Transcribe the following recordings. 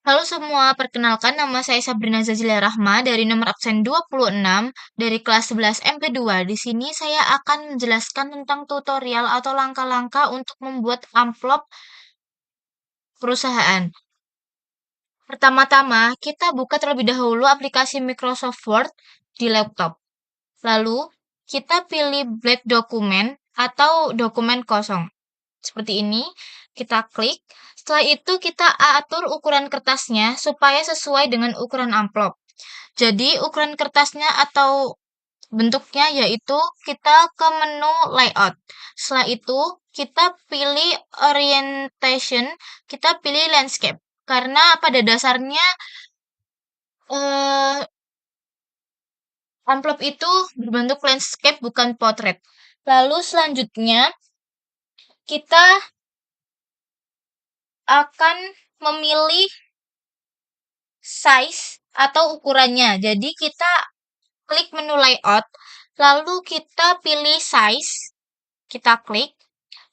Halo semua, perkenalkan nama saya Sabrina Zazila Rahma dari nomor absen 26 dari kelas 11 MP2. Di sini saya akan menjelaskan tentang tutorial atau langkah-langkah untuk membuat amplop perusahaan. Pertama-tama, kita buka terlebih dahulu aplikasi Microsoft Word di laptop. Lalu, kita pilih blank dokumen atau dokumen kosong. Seperti ini, kita klik. Setelah itu kita atur ukuran kertasnya supaya sesuai dengan ukuran amplop. Jadi ukuran kertasnya atau bentuknya yaitu kita ke menu layout. Setelah itu kita pilih orientation, kita pilih landscape. Karena pada dasarnya eh, amplop itu berbentuk landscape bukan potret. Lalu selanjutnya kita akan memilih size atau ukurannya. Jadi kita klik menu layout, lalu kita pilih size, kita klik,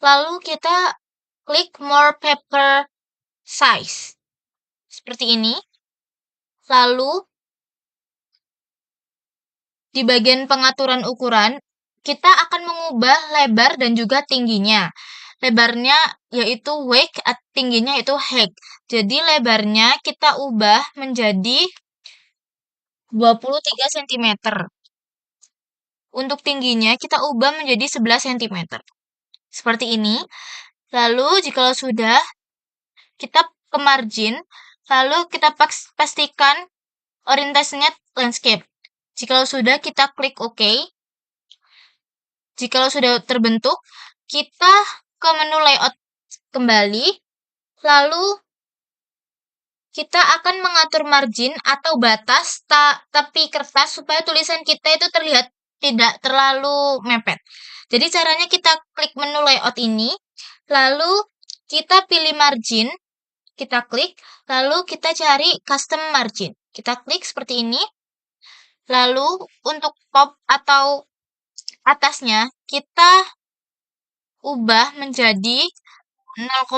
lalu kita klik more paper size. Seperti ini. Lalu di bagian pengaturan ukuran, kita akan mengubah lebar dan juga tingginya. Lebarnya yaitu width, tingginya itu height. Jadi lebarnya kita ubah menjadi 23 cm. Untuk tingginya kita ubah menjadi 11 cm. Seperti ini. Lalu jika sudah, kita ke margin, lalu kita pastikan orientasinya landscape. Jika sudah, kita klik OK. Jika sudah terbentuk, kita ke menu layout kembali, lalu kita akan mengatur margin atau batas tepi kertas supaya tulisan kita itu terlihat tidak terlalu mepet. Jadi caranya kita klik menu layout ini, lalu kita pilih margin, kita klik, lalu kita cari custom margin. Kita klik seperti ini. Lalu untuk top atau atasnya kita ubah menjadi 0,5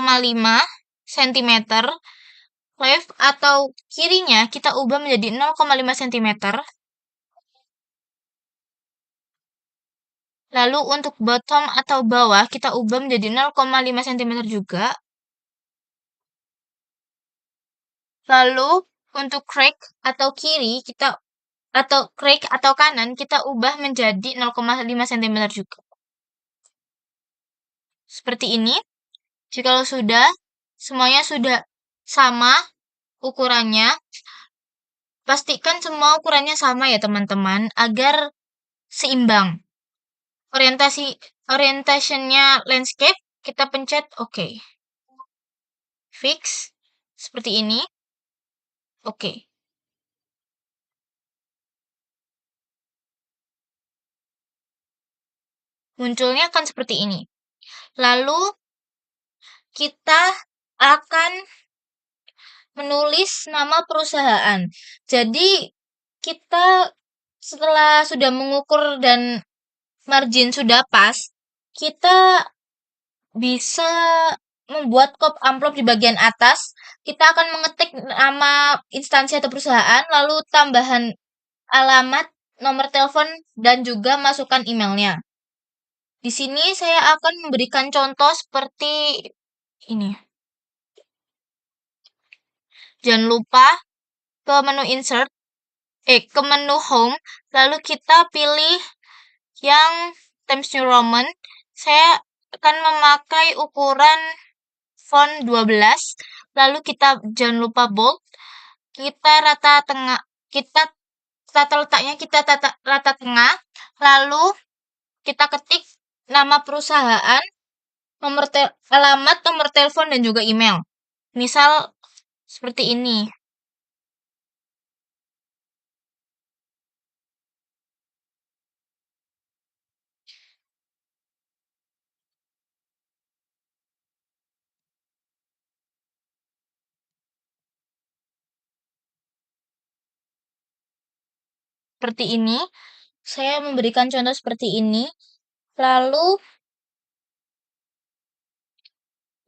cm. Left atau kirinya kita ubah menjadi 0,5 cm. Lalu untuk bottom atau bawah kita ubah menjadi 0,5 cm juga. Lalu untuk crack atau kiri kita atau crack atau kanan kita ubah menjadi 0,5 cm juga. Seperti ini. Jika sudah semuanya sudah sama ukurannya, pastikan semua ukurannya sama ya teman-teman agar seimbang. Orientationnya landscape, kita pencet OK. Fix seperti ini. OK. Munculnya akan seperti ini. Lalu kita akan menulis nama perusahaan. Jadi kita setelah sudah mengukur dan margin sudah pas, kita bisa membuat amplop di bagian atas. Kita akan mengetik nama instansi atau perusahaan, lalu tambahan alamat, nomor telepon, dan juga masukkan emailnya. Di sini saya akan memberikan contoh seperti ini. Jangan lupa ke menu insert, ke menu home, lalu kita pilih yang Times New Roman. Saya akan memakai ukuran font 12, lalu kita jangan lupa bold, kita rata tengah, kita tata letaknya kita rata tengah, lalu kita ketik nama perusahaan, alamat, nomor telepon, dan juga email. Misal seperti ini. Seperti ini. Saya memberikan contoh seperti ini. Lalu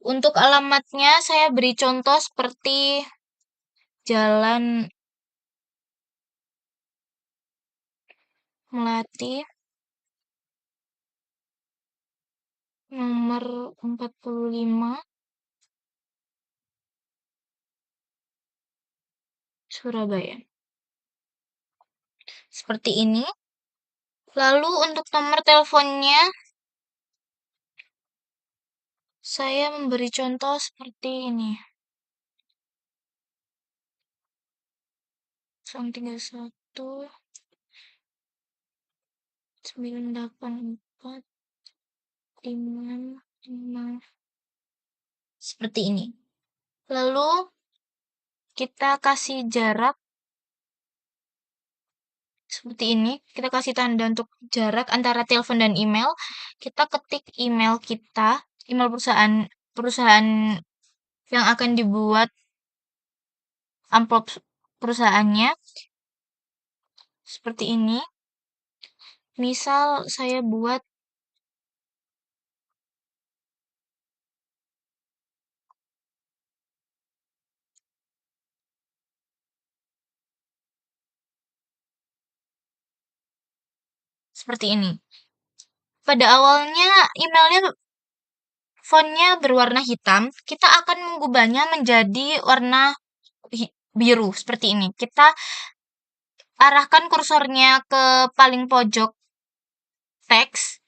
untuk alamatnya saya beri contoh seperti Jalan Melati nomor 45 Surabaya. Seperti ini. Lalu untuk nomor teleponnya, saya memberi contoh seperti ini. 031 984 5 seperti ini. Lalu kita kasih jarak seperti ini. Kita kasih tanda untuk jarak antara telepon dan email. Kita ketik email kita, email perusahaan yang akan dibuat amplop perusahaannya seperti ini. Misal saya buat seperti ini. Pada awalnya emailnya fontnya berwarna hitam, kita akan mengubahnya menjadi warna biru seperti ini. Kita arahkan kursornya ke paling pojok teks,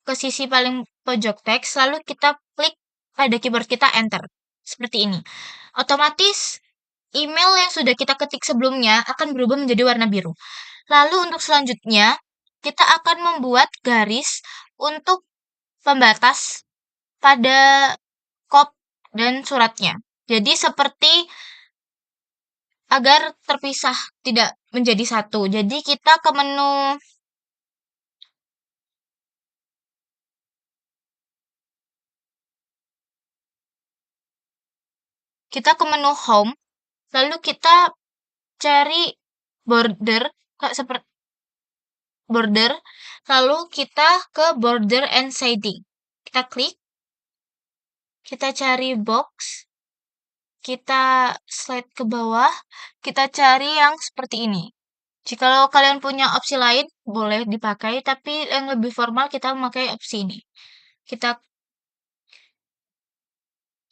ke sisi paling pojok teks, lalu kita klik pada keyboard kita enter. Seperti ini. Otomatis email yang sudah kita ketik sebelumnya akan berubah menjadi warna biru. Lalu untuk selanjutnya, kita akan membuat garis untuk pembatas pada kop dan suratnya. Jadi seperti agar terpisah, tidak menjadi satu. Jadi kita ke menu home, lalu kita cari border, seperti border, lalu kita ke border and shading. Kita klik, kita cari box, kita slide ke bawah, kita cari yang seperti ini. Jika kalian punya opsi lain, boleh dipakai, tapi yang lebih formal kita memakai opsi ini. Kita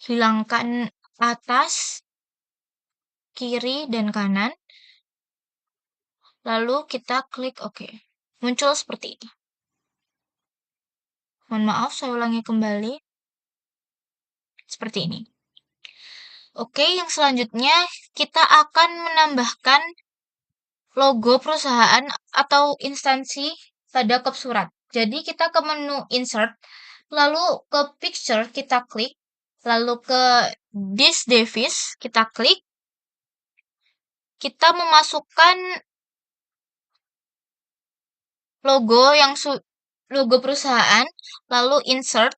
hilangkan atas, kiri, dan kanan. Lalu kita klik OK. Muncul seperti ini. Mohon maaf, saya ulangi kembali. Seperti ini. Oke, yang selanjutnya kita akan menambahkan logo perusahaan atau instansi pada kop surat. Jadi kita ke menu insert, lalu ke picture kita klik, lalu ke this device kita klik, kita memasukkan logo perusahaan, lalu insert.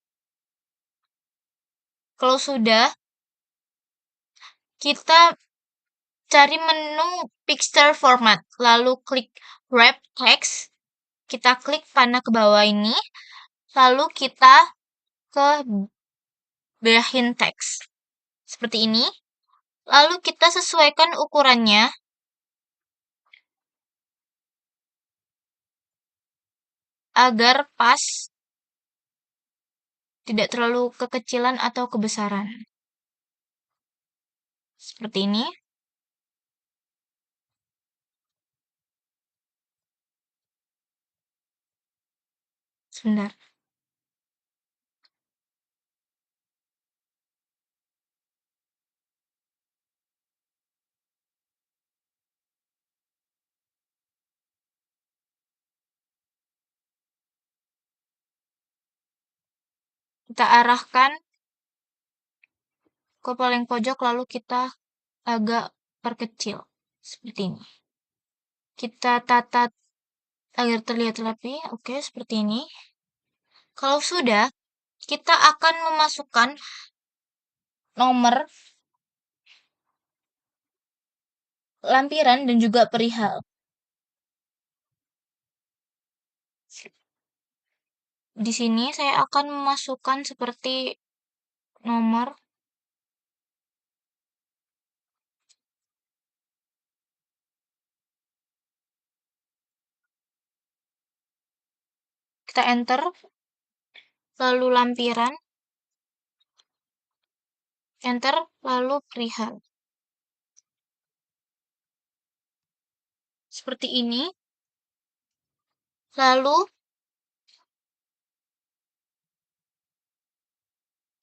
Kalau sudah, kita cari menu picture format, lalu klik wrap text, kita klik panah ke bawah ini, lalu kita ke bagian teks seperti ini, lalu kita sesuaikan ukurannya agar pas, tidak terlalu kekecilan atau kebesaran seperti ini. Sebentar. Kita arahkan ke paling pojok, lalu kita agak perkecil seperti ini. Kita tata agar terlihat rapi. Oke, seperti ini. Kalau sudah, kita akan memasukkan nomor, lampiran, dan juga perihal. Di sini saya akan memasukkan seperti nomor kita enter, lalu lampiran, enter, lalu perihal. Seperti ini. Lalu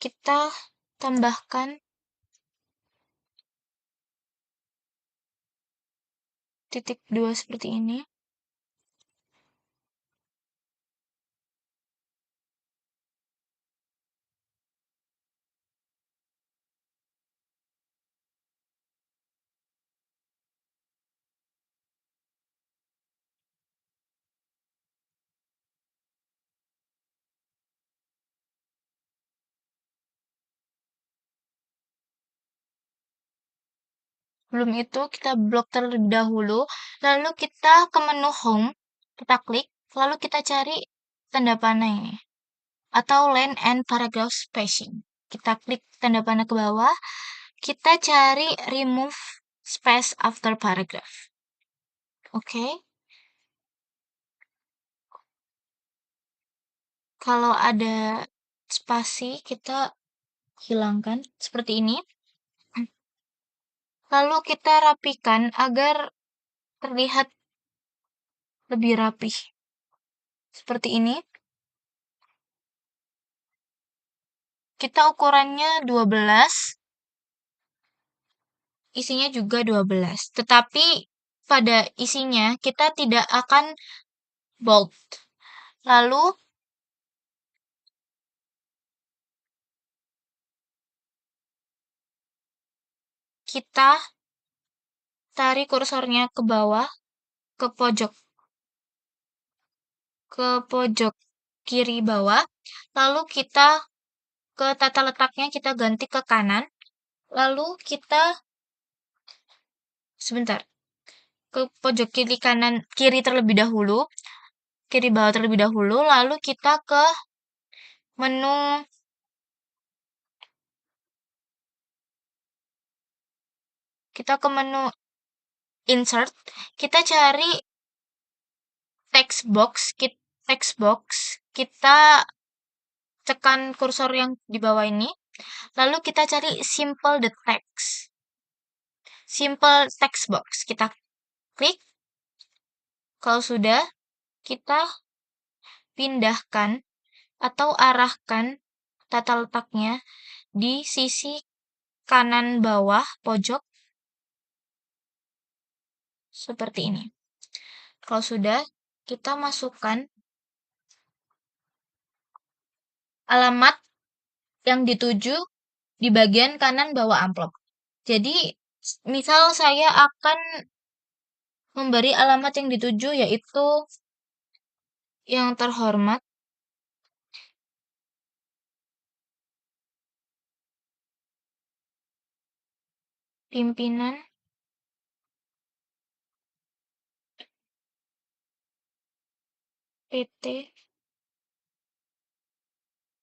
kita tambahkan titik 2 seperti ini. Sebelum itu kita blok terlebih dahulu, lalu kita ke menu home, kita klik, lalu kita cari tanda panah ini, atau line and paragraph spacing. Kita klik tanda panah ke bawah, kita cari remove space after paragraph. Oke. Kalau ada spasi, kita hilangkan seperti ini. Lalu kita rapikan agar terlihat lebih rapih. Seperti ini. Kita ukurannya 12, isinya juga 12. Tetapi pada isinya kita tidak akan bold. Lalu kita tarik kursornya ke bawah, ke pojok kiri bawah. Lalu kita ke tata letaknya kita ganti ke kanan. Lalu kita sebentar ke pojok kiri terlebih dahulu, kiri bawah terlebih dahulu. Lalu kita ke menu insert, kita cari text box, kita tekan kursor yang di bawah ini, lalu kita cari simple text box, kita klik. Kalau sudah, kita pindahkan atau arahkan tata letaknya di sisi kanan bawah pojok seperti ini. Kalau sudah, kita masukkan alamat yang dituju di bagian kanan bawah amplop. Jadi, misal saya akan memberi alamat yang dituju yaitu yang terhormat pimpinan PT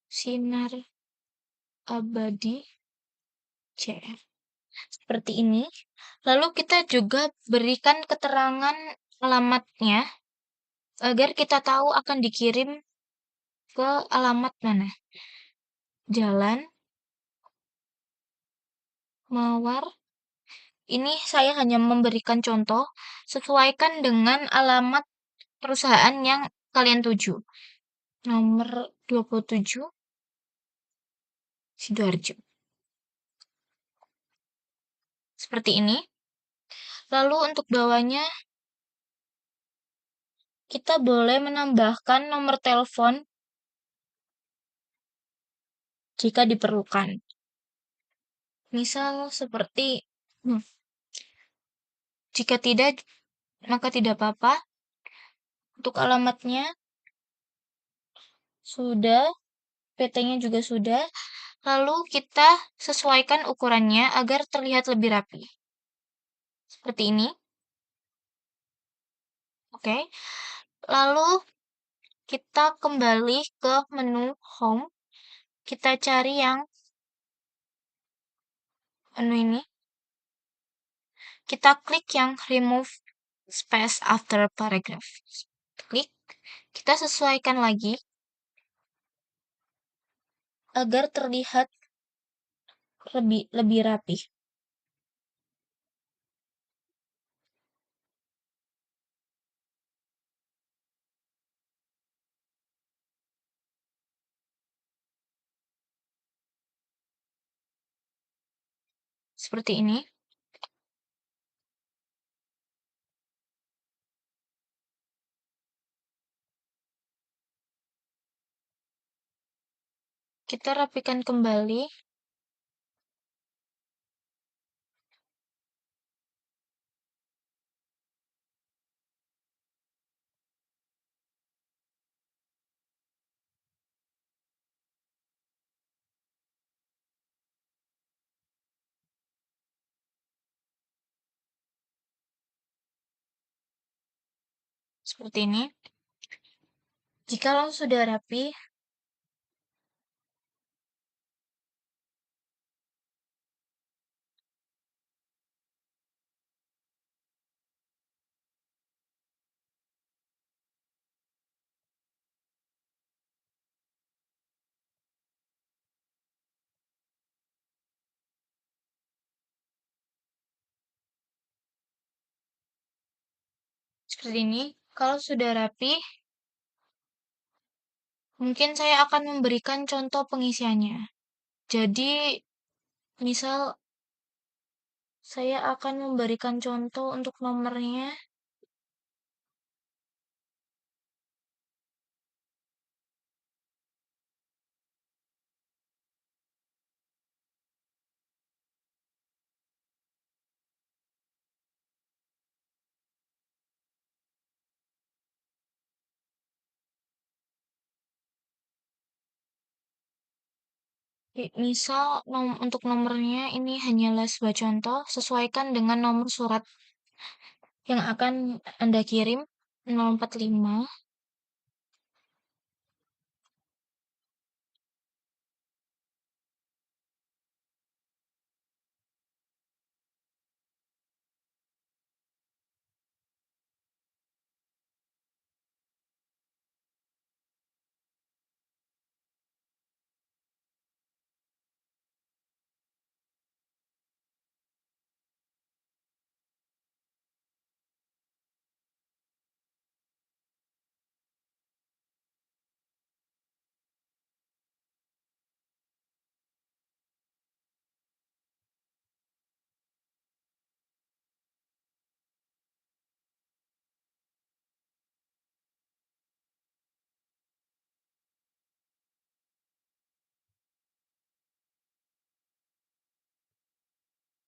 Sinar Abadi CR. Seperti ini. Lalu kita juga berikan keterangan alamatnya agar kita tahu akan dikirim ke alamat mana. Jalan Mawar. Ini saya hanya memberikan contoh, sesuaikan dengan alamat perusahaan yang kalian tuju. Nomor 27 Sidoarjo. Seperti ini. Lalu untuk bawahnya kita boleh menambahkan nomor telepon jika diperlukan. Misal seperti jika tidak, maka tidak apa-apa. Untuk alamatnya sudah, PT-nya juga sudah. Lalu kita sesuaikan ukurannya agar terlihat lebih rapi. Seperti ini. Oke. Lalu kita kembali ke menu home. Kita cari yang menu ini. Kita klik yang remove space after paragraph. Klik. Kita sesuaikan lagi agar terlihat lebih lebih rapi. Seperti ini. Kita rapikan kembali. Seperti ini. Jikalau sudah rapi, seperti ini. Kalau sudah rapi, mungkin saya akan memberikan contoh pengisiannya. Jadi, misal saya akan memberikan contoh untuk nomornya. Misal untuk nomornya ini hanyalah sebuah contoh, sesuaikan dengan nomor surat yang akan Anda kirim 045.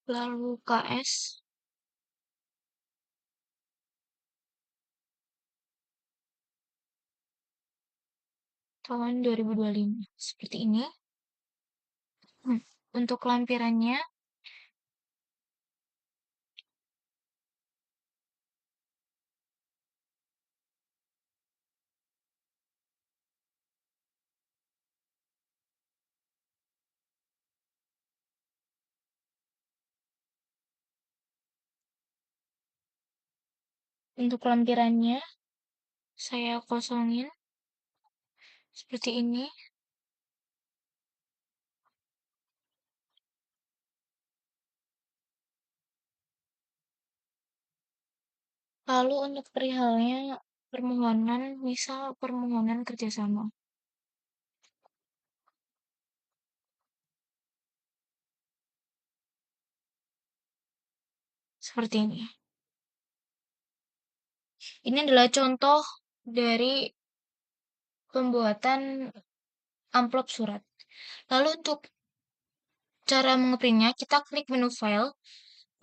Lalu KS tahun 2025. Seperti ini. Untuk lampirannya, untuk lampirannya saya kosongin seperti ini. Lalu untuk perihalnya permohonan, misal permohonan kerjasama. Seperti ini. Ini adalah contoh dari pembuatan amplop surat. Lalu untuk cara mengeprintnya, kita klik menu file,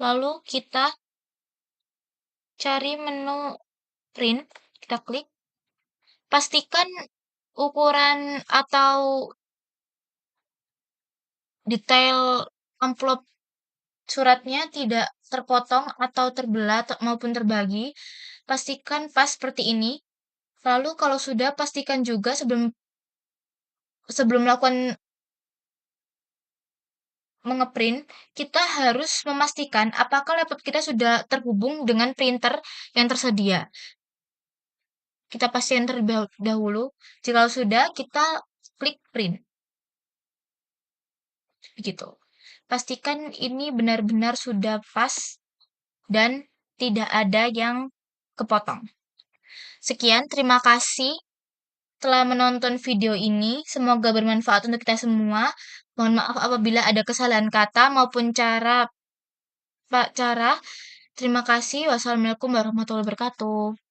lalu kita cari menu print, kita klik, pastikan ukuran atau detail amplop suratnya tidak terpotong atau terbelah maupun terbagi. Pastikan pas seperti ini. Lalu kalau sudah, pastikan juga sebelum sebelum melakukan mengeprint, kita harus memastikan apakah laptop kita sudah terhubung dengan printer yang tersedia. kita pastikan terlebih dahulu. Jika sudah, kita klik print. Begitu. Pastikan ini benar-benar sudah pas dan tidak ada yang kepotong. Sekian, terima kasih telah menonton video ini. Semoga bermanfaat untuk kita semua. Mohon maaf apabila ada kesalahan kata maupun cara. Terima kasih. Wassalamualaikum warahmatullahi wabarakatuh.